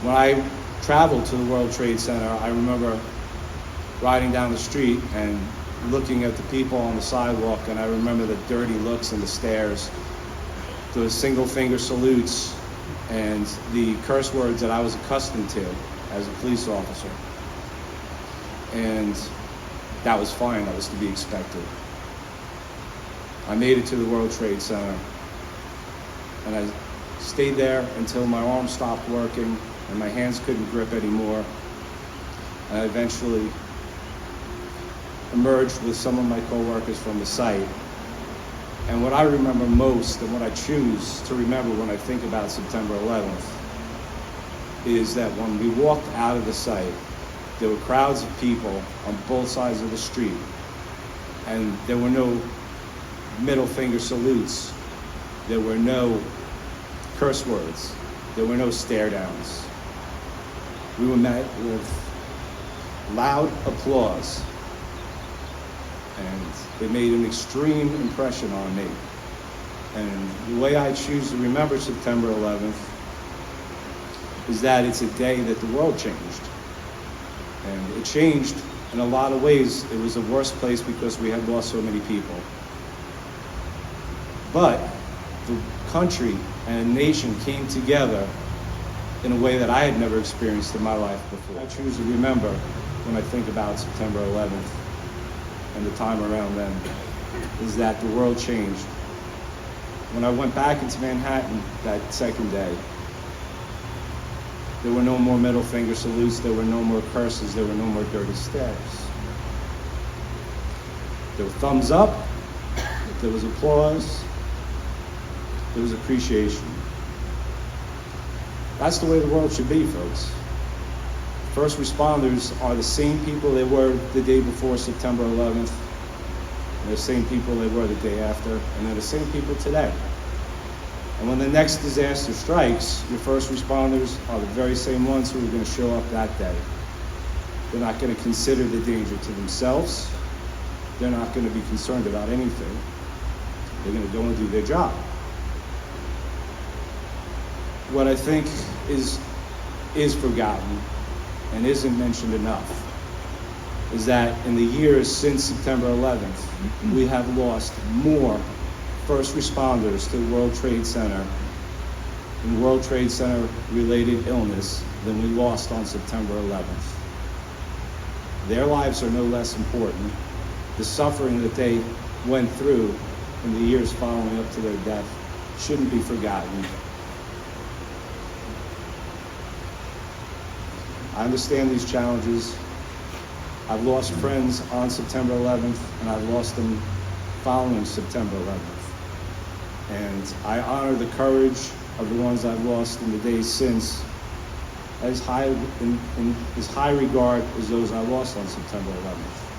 When I traveled to the World Trade Center, I remember riding down the street and looking at the people on the sidewalk, and I remember the dirty looks and the stares, the single finger salutes, and the curse words that I was accustomed to as a police officer. And that was fine, that was to be expected. I made it to the World Trade Center, and I stayed there until my arm stopped working and my hands couldn't grip anymore. And I eventually emerged with some of my coworkers from the site. And what I remember most, and what I choose to remember when I think about September 11th, is that when we walked out of the site, there were crowds of people on both sides of the street, and there were no middle finger salutes, there were no curse words, there were no stare downs. We were met with loud applause, and it made an extreme impression on me. And the way I choose to remember September 11th is that it's a day that the world changed. And it changed in a lot of ways. It was the worst place because we had lost so many people. But the country and a nation came together in a way that I had never experienced in my life before. I choose to remember when I think about September 11th and the time around then, is that the world changed. When I went back into Manhattan that second day, there were no more middle finger salutes, there were no more curses, there were no more dirty stares. There were thumbs up, there was applause, there was appreciation. That's the way the world should be, folks. First responders are the same people they were the day before September 11th, and the same people they were the day after, and they're the same people today. And when the next disaster strikes, your first responders are the very same ones who are going to show up that day. They're not going to consider the danger to themselves. They're not going to be concerned about anything. They're going to go and do their job. What I think is forgotten and isn't mentioned enough is that in the years since September 11th, we have lost more first responders to the World Trade Center and World Trade Center related illness than we lost on September 11th. Their lives are no less important. The suffering that they went through in the years following up to their death shouldn't be forgotten. I understand these challenges. I've lost friends on September 11th, and I've lost them following September 11th. And I honor the courage of the ones I've lost in the days since in as high regard as those I lost on September 11th.